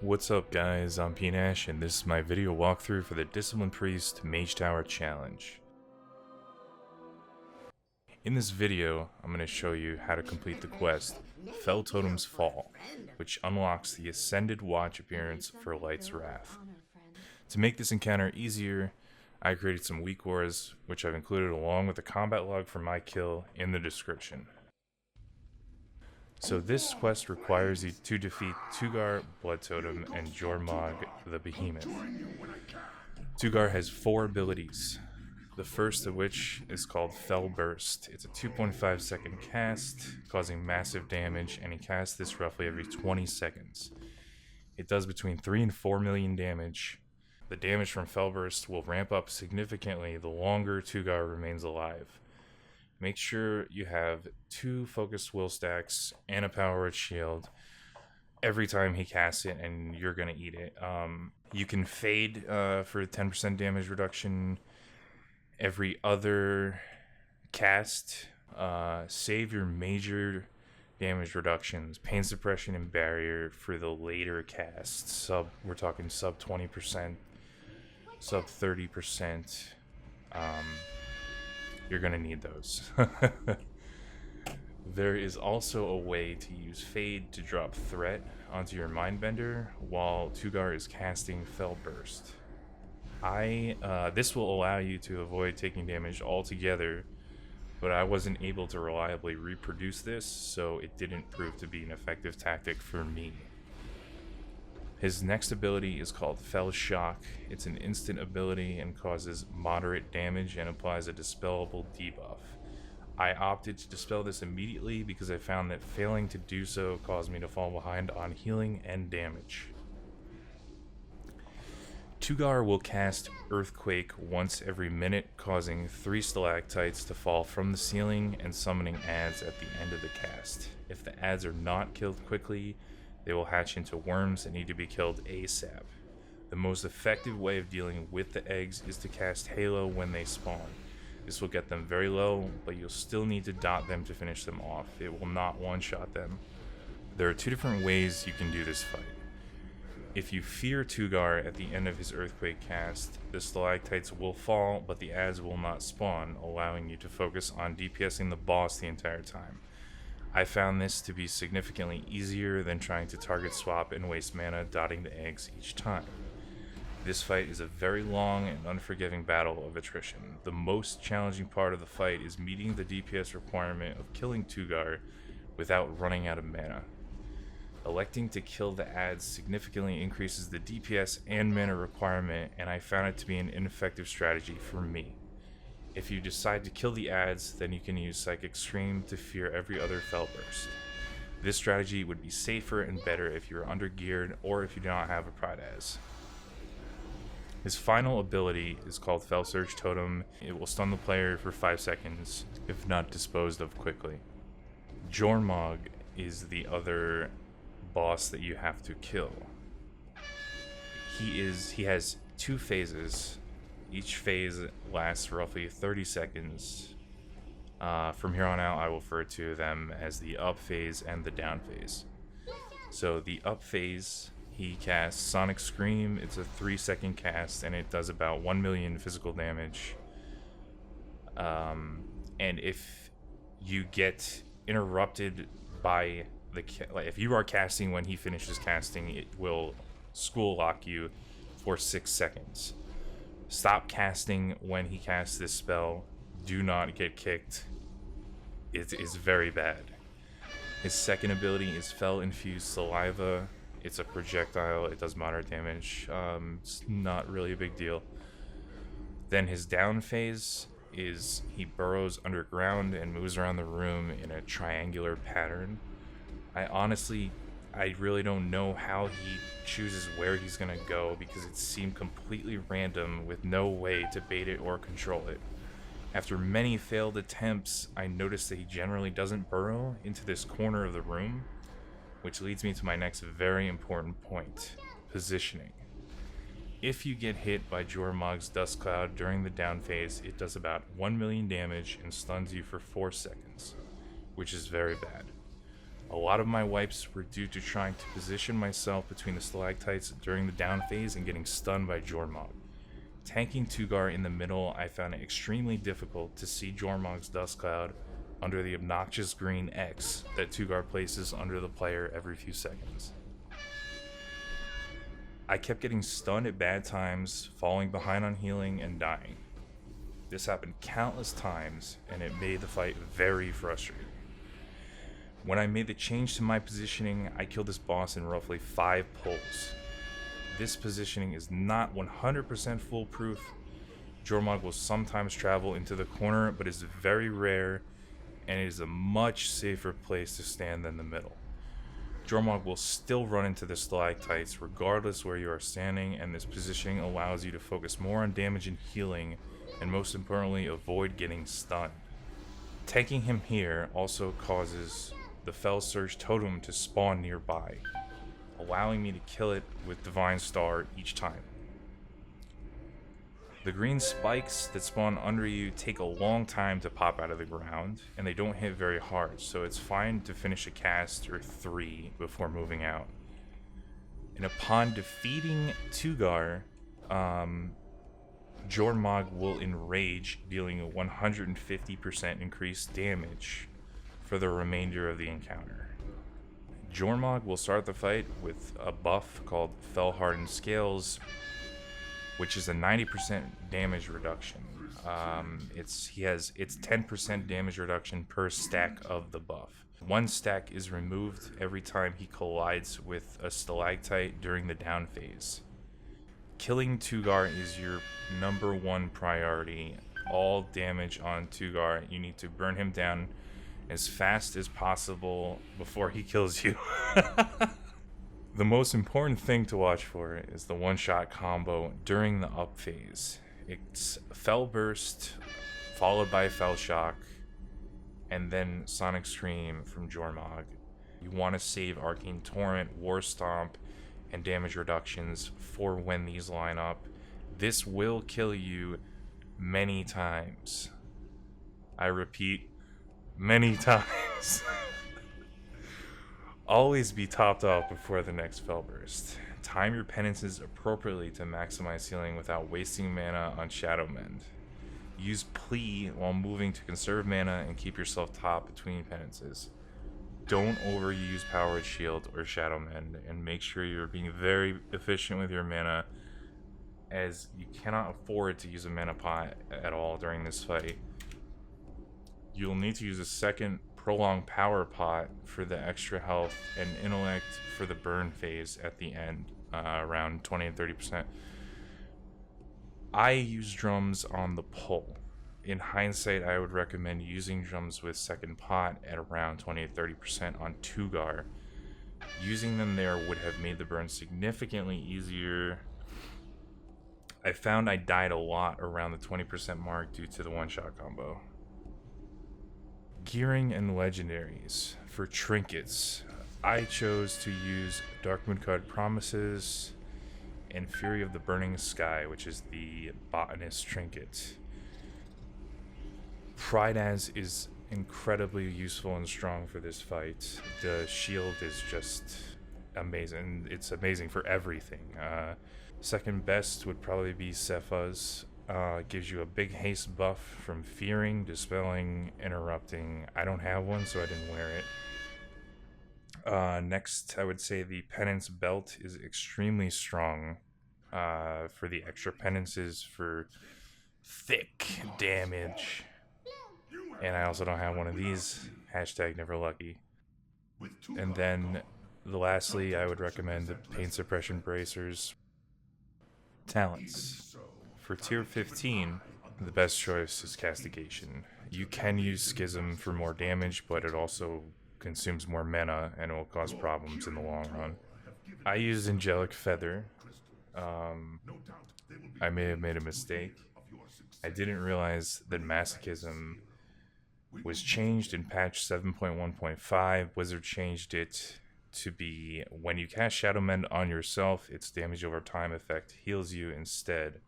What's up guys, I'm Penance and this is my video walkthrough for the Discipline Priest Mage Tower Challenge. In this video, I'm going to show you how to complete the quest, Fel Totem's Fall, which unlocks the Ascended Watch appearance for Light's Wrath. To make this encounter easier, I created some Weakauras, which I've included along with the combat log for my kill in the description. So this quest requires you to defeat Tugar, Blood Totem, and Jorn Mog, the Behemoth. Tugar has 4 abilities, the first of which is called Fel Burst. It's a 2.5 second cast, causing massive damage, and he casts this roughly every 20 seconds. It does between 3 and 4 million damage. The damage from Fel Burst will ramp up significantly the longer Tugar remains alive. Make sure you have 2 focused will stacks and a power word shield every time he casts it, and you're gonna eat it. You can fade for 10% damage reduction every other cast. Save your major damage reductions, pain suppression and barrier for the later casts. We're talking sub 20%, sub 30%. You're gonna need those. There is also a way to use Fade to drop Threat onto your Mindbender while Tugar is casting Fel Burst. This will allow you to avoid taking damage altogether, but I wasn't able to reliably reproduce this, so it didn't prove to be an effective tactic for me. His next ability is called Fel Shock. It's an instant ability and causes moderate damage and applies a dispellable debuff. I opted to dispel this immediately because I found that failing to do so caused me to fall behind on healing and damage. Tugar will cast Earthquake once every minute, causing 3 stalactites to fall from the ceiling and summoning adds at the end of the cast. If the adds are not killed quickly, they will hatch into worms that need to be killed ASAP. The most effective way of dealing with the eggs is to cast Halo when they spawn. This will get them very low, but you'll still need to dot them to finish them off. It will not one-shot them. There are 2 different ways you can do this fight. If you fear Tugar at the end of his Earthquake cast, the stalactites will fall, but the adds will not spawn, allowing you to focus on DPSing the boss the entire time. I found this to be significantly easier than trying to target swap and waste mana dotting the eggs each time. This fight is a very long and unforgiving battle of attrition. The most challenging part of the fight is meeting the DPS requirement of killing Tugar without running out of mana. Electing to kill the adds significantly increases the DPS and mana requirement, and I found it to be an ineffective strategy for me. If you decide to kill the adds, then you can use Psychic Scream to fear every other Fel Burst. This strategy would be safer and better if you're undergeared or if you do not have a Pride As. His final ability is called Fel Surge Totem. It will stun the player for 5 seconds if not disposed of quickly. Jorn Mog is the other boss that you have to kill. He has 2 phases. Each phase lasts roughly 30 seconds. From here on out, I will refer to them as the up phase and the down phase. So the up phase, he casts Sonic Scream. It's a 3-second cast, and it does about 1 million physical damage. And if you get interrupted by if you are casting when he finishes casting, it will school lock you for 6 seconds. Stop casting when he casts this spell. Do not get kicked. It is very bad. His second ability is Fel Infused Saliva. It's a projectile. It does moderate damage. It's not really a big deal. Then his down phase is he burrows underground and moves around the room in a triangular pattern. I really don't know how he chooses where he's gonna go because it seemed completely random with no way to bait it or control it. After many failed attempts, I noticed that he generally doesn't burrow into this corner of the room, which leads me to my next very important point, positioning. If you get hit by Jorn Mog's Dust Cloud during the down phase, it does about 1 million damage and stuns you for 4 seconds, which is very bad. A lot of my wipes were due to trying to position myself between the stalactites during the down phase and getting stunned by Jorn Mog. Tanking Tugar in the middle, I found it extremely difficult to see Jorn Mog's dust cloud under the obnoxious green X that Tugar places under the player every few seconds. I kept getting stunned at bad times, falling behind on healing, and dying. This happened countless times, and it made the fight very frustrating. When I made the change to my positioning, I killed this boss in roughly 5 pulls. This positioning is not 100% foolproof. Jorn Mog will sometimes travel into the corner, but is very rare, and it is a much safer place to stand than the middle. Jorn Mog will still run into the stalactites regardless where you are standing, and this positioning allows you to focus more on damage and healing, and most importantly, avoid getting stunned. Taking him here also causes the Fel Surge totem to spawn nearby, allowing me to kill it with Divine Star each time. The green spikes that spawn under you take a long time to pop out of the ground, and they don't hit very hard, so it's fine to finish a cast or 3 before moving out. And upon defeating Tugar, Jorn Mog will enrage, dealing a 150% increased damage for the remainder of the encounter. Jorn Mog will start the fight with a buff called Fel Hardened Scales, which is a 90% damage reduction. It's 10% damage reduction per stack of the buff. 1 stack is removed every time he collides with a stalactite during the down phase. Killing Tugar is your number 1 priority. All damage on Tugar, you need to burn him down as fast as possible before he kills you. The most important thing to watch for is the one-shot combo during the up phase. It's Fel Burst, followed by Fel Shock, and then Sonic Scream from Jorn Mog. You want to save Arcane Torrent, War Stomp, and damage reductions for when these line up. This will kill you many times. I repeat, many times. Always be topped off before the next Fel Burst. Time your penances appropriately to maximize healing without wasting mana on Shadow Mend. Use Plea while moving to conserve mana and keep yourself top between penances. Don't overuse Powered Shield or Shadow Mend, and make sure you're being very efficient with your mana, as you cannot afford to use a mana pot at all during this fight. You'll need to use a second Prolonged Power Pot for the extra health, and Intellect for the burn phase at the end, around 20 and 30%. I use drums on the pull. In hindsight, I would recommend using drums with second pot at around 20 to 30% on Tugar. Using them there would have made the burn significantly easier. I found I died a lot around the 20% mark due to the one-shot combo. Gearing and legendaries. For trinkets, I chose to use Darkmoon Card Promises and Fury of the Burning Sky, which is the Botanist trinket. Pride As is incredibly useful and strong for this fight. The shield is just amazing. It's amazing for everything. Second best would probably be Sepha's. Gives you a big haste buff from Fearing, Dispelling, Interrupting. I don't have one, so I didn't wear it. Next, I would say the Penance Belt is extremely strong for the extra penances for thick damage. And I also don't have one of these. Hashtag never lucky. And then, lastly, I would recommend the Pain Suppression Bracers. Talents. For tier 15, the best choice is Castigation. You can use Schism for more damage, but it also consumes more mana and it will cause problems in the long run. I used Angelic Feather. I may have made a mistake. I didn't realize that Masochism was changed in patch 7.1.5. Blizzard changed it to be when you cast Shadow Mend on yourself, its damage over time effect heals you instead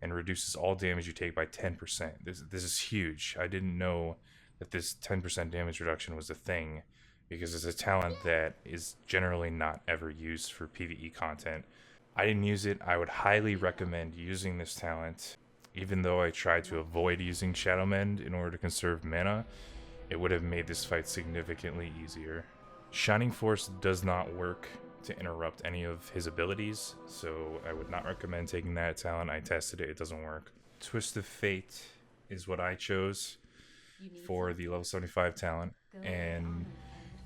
and reduces all damage you take by 10%. This is huge. I didn't know that this 10% damage reduction was a thing. because it's a talent that is generally not ever used for PvE content. I didn't use it. I would highly recommend using this talent. Even though I tried to avoid using Shadow Mend in order to conserve mana, it would have made this fight significantly easier. Shining Force does not work to interrupt any of his abilities, so I would not recommend taking that talent. I tested it, it doesn't work. Twist of Fate is what I chose for the level 75 talent, and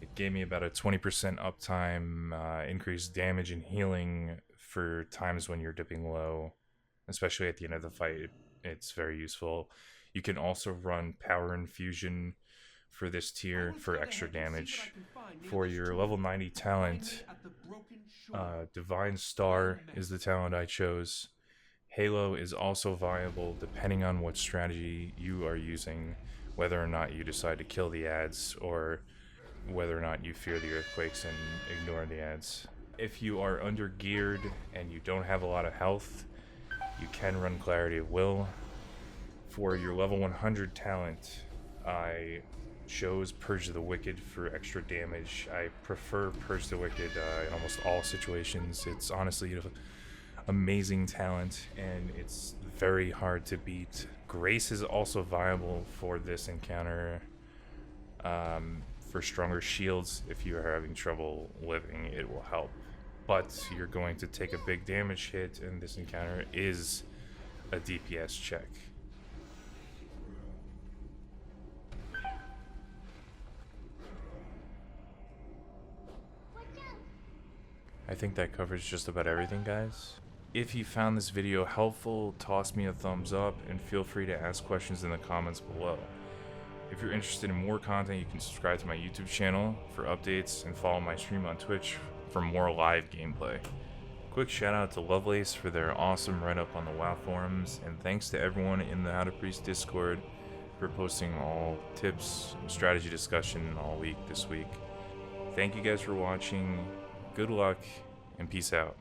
it gave me about a 20% uptime, increased damage and healing for times when you're dipping low, especially at the end of the fight. It's very useful. You can also run Power Infusion for this tier for extra damage. For your level 90 talent, Divine Star is the talent I chose. Halo is also viable depending on what strategy you are using, whether or not you decide to kill the ads or whether or not you fear the earthquakes and ignore the ads. If you are under geared and you don't have a lot of health, you can run Clarity of Will. For your level 100 talent, I chose Purge the Wicked for extra damage. I prefer Purge the Wicked in almost all situations. It's honestly an amazing talent, and it's very hard to beat. Grace is also viable for this encounter. For stronger shields, if you are having trouble living, it will help. But you're going to take a big damage hit, and this encounter is a DPS check. I think that covers just about everything, guys. If you found this video helpful, toss me a thumbs up and feel free to ask questions in the comments below. If you're interested in more content, you can subscribe to my YouTube channel for updates and follow my stream on Twitch for more live gameplay. Quick shout out to Lovelace for their awesome write-up on the WoW forums, and thanks to everyone in the How to Priest Discord for posting all tips and strategy discussion all week this week. Thank you guys for watching, good luck, and peace out.